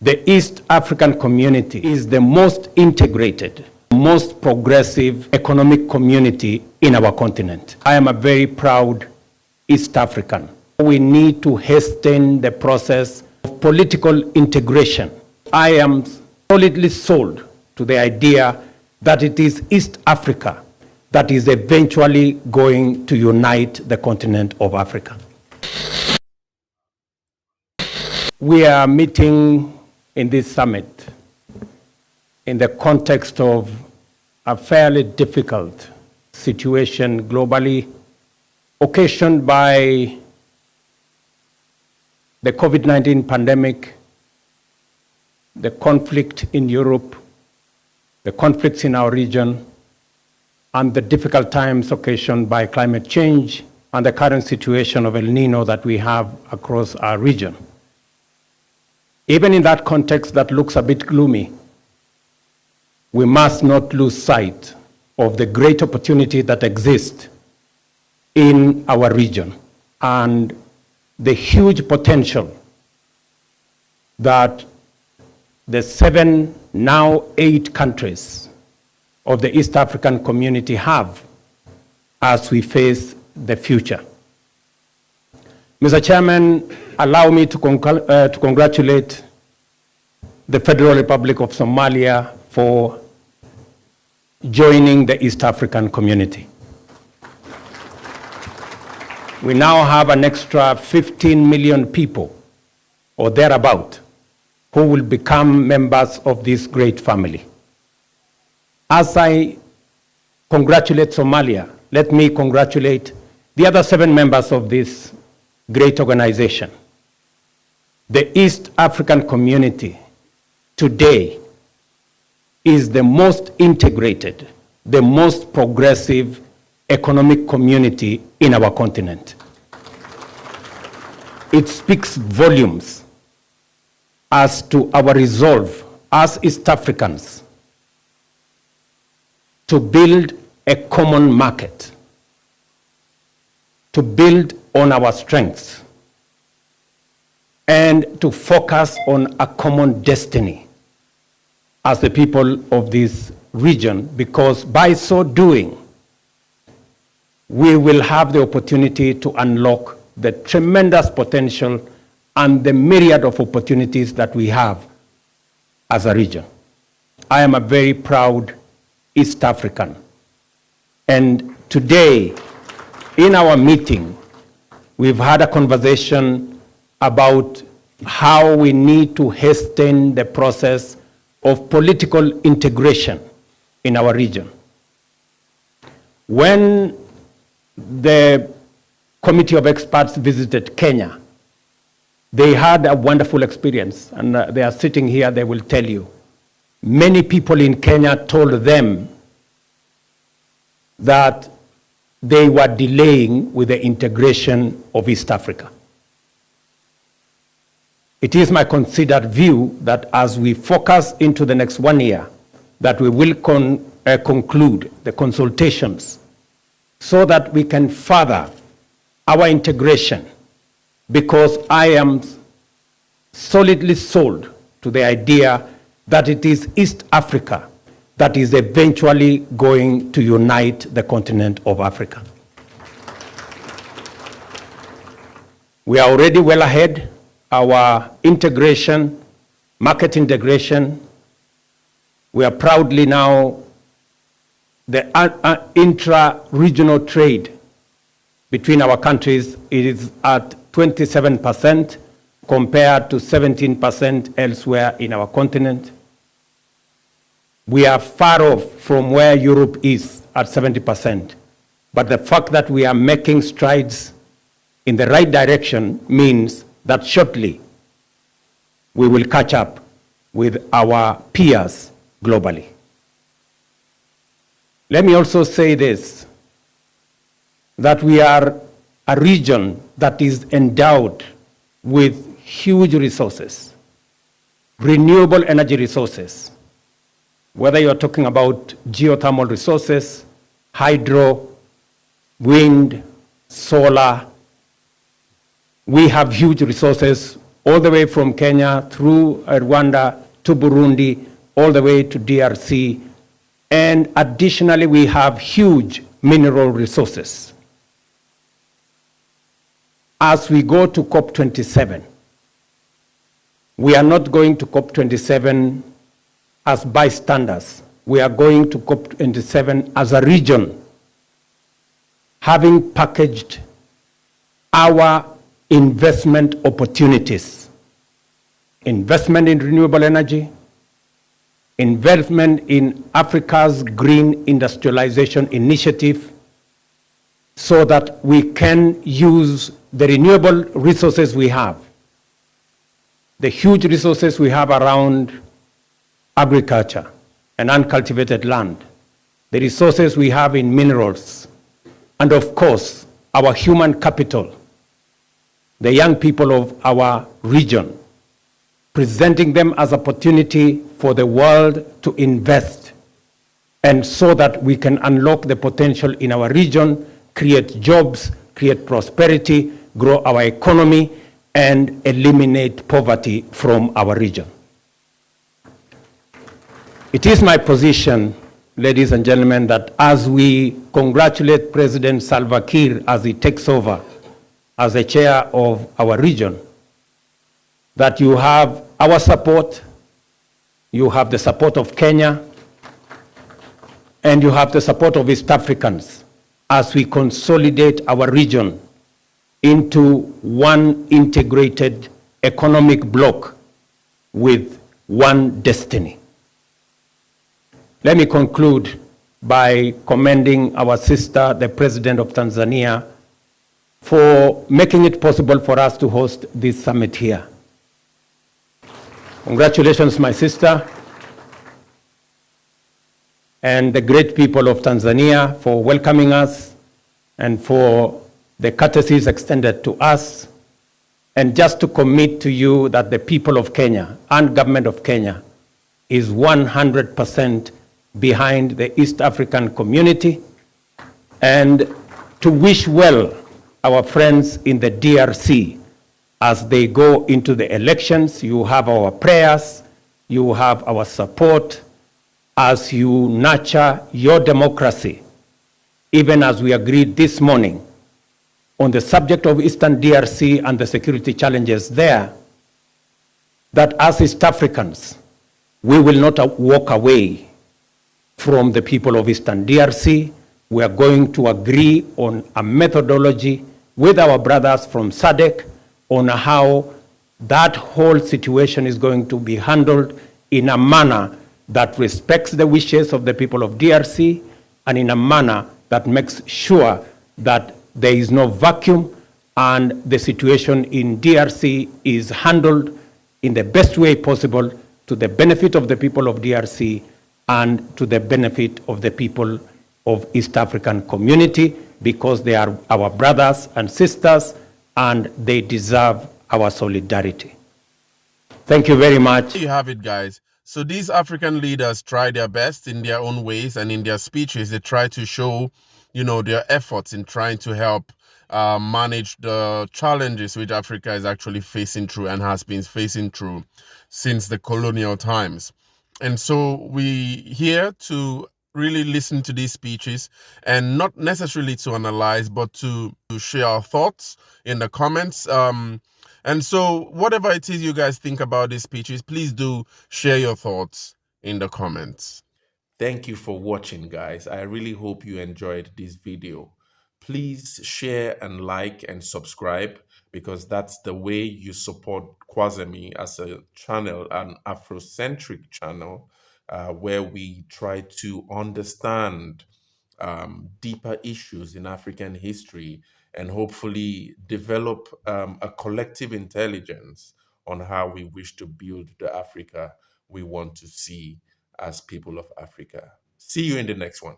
The East African community is the most integrated, most progressive economic community in our continent. I am a very proud East African. We need to hasten the process of political integration. I am solidly sold to the idea that it is East Africa that is eventually going to unite the continent of Africa. We are meeting in this summit in the context of a fairly difficult situation globally, occasioned by the COVID-19 pandemic, the conflict in Europe, the conflicts in our region, and the difficult times occasioned by climate change and the current situation of El Nino that we have across our region. Even in that context that looks a bit gloomy, we must not lose sight of the great opportunity that exists in our region and the huge potential that the 7, now 8 countries of the East African community have as we face the future. Mr. Chairman, allow me to congratulate the Federal Republic of Somalia for joining the East African community. We now have an extra 15 million people, or thereabout, who will become members of this great family. As I congratulate Somalia, let me congratulate the other 7 members of this great organization. The East African community today is the most integrated, the most progressive economic community in our continent. It speaks volumes as to our resolve as East Africans to build a common market, to build on our strengths, and to focus on a common destiny as the people of this region, because by so doing, we will have the opportunity to unlock the tremendous potential and the myriad of opportunities that we have as a region. I am a very proud East African. And today, in our meeting, we've had a conversation about how we need to hasten the process of political integration in our region. When the committee of experts visited Kenya, they had a wonderful experience, and they are sitting here, they will tell you. Many people in Kenya told them that they were delaying with the integration of East Africa. It is my considered view that as we focus into the next 1 year, that we will conclude the consultations so that we can further our integration, because I am solidly sold to the idea that it is East Africa that is eventually going to unite the continent of Africa. We are already well ahead. Our integration, market integration, we are proudly now the intra-regional trade between our countries is at 27% compared to 17% elsewhere in our continent. We are far off from where Europe is at 70%. But the fact that we are making strides in the right direction means that shortly we will catch up with our peers globally. Let me also say this, that we are a region that is endowed with huge resources, renewable energy resources, whether you're talking about geothermal resources, hydro, wind, solar. We have huge resources all the way from Kenya through Rwanda to Burundi, all the way to DRC. And additionally, we have huge mineral resources. As we go to COP27, we are not going to COP27 as bystanders. We are going to COP27 as a region, having packaged our investment opportunities. Investment in renewable energy, investment in Africa's green industrialization initiative, so that we can use the renewable resources we have, the huge resources we have around agriculture and uncultivated land, the resources we have in minerals, and of course, our human capital, the young people of our region, presenting them as opportunity for the world to invest, and so that we can unlock the potential in our region, create jobs, create prosperity, grow our economy, and eliminate poverty from our region. It is my position, ladies and gentlemen, that as we congratulate President Salva Kiir as he takes over as the chair of our region, that you have our support, you have the support of Kenya, and you have the support of East Africans as we consolidate our region into one integrated economic bloc with one destiny. Let me conclude by commending our sister, the President of Tanzania, for making it possible for us to host this summit here. Congratulations, my sister, and the great people of Tanzania for welcoming us and for the courtesies extended to us, and just to commit to you that the people of Kenya and government of Kenya is 100% behind the East African community, and to wish well our friends in the DRC as they go into the elections. You have our prayers, you have our support as you nurture your democracy, even as we agreed this morning on the subject of Eastern DRC and the security challenges there, that as East Africans, we will not walk away from the people of Eastern DRC. We are going to agree on a methodology with our brothers from SADC on how that whole situation is going to be handled in a manner that respects the wishes of the people of DRC and in a manner that makes sure that there is no vacuum and the situation in DRC is handled in the best way possible to the benefit of the people of DRC and to the benefit of the people of East African community, because they are our brothers and sisters and they deserve our solidarity. Thank you very much. There you have it, guys. So these African leaders try their best in their own ways, and in their speeches, they try to show, their efforts in trying to help manage the challenges which Africa is actually facing through and has been facing through since the colonial times. And so we here to really listen to these speeches and not necessarily to analyze, but to share our thoughts in the comments. And so whatever it is you guys think about these speeches, please do share your thoughts in the comments. Thank you for watching, guys. I really hope you enjoyed this video. Please share and like and subscribe, because that's the way you support Kwazemy as a channel, an Afrocentric channel, where we try to understand deeper issues in African history and hopefully develop a collective intelligence on how we wish to build the Africa we want to see as people of Africa. See you in the next one.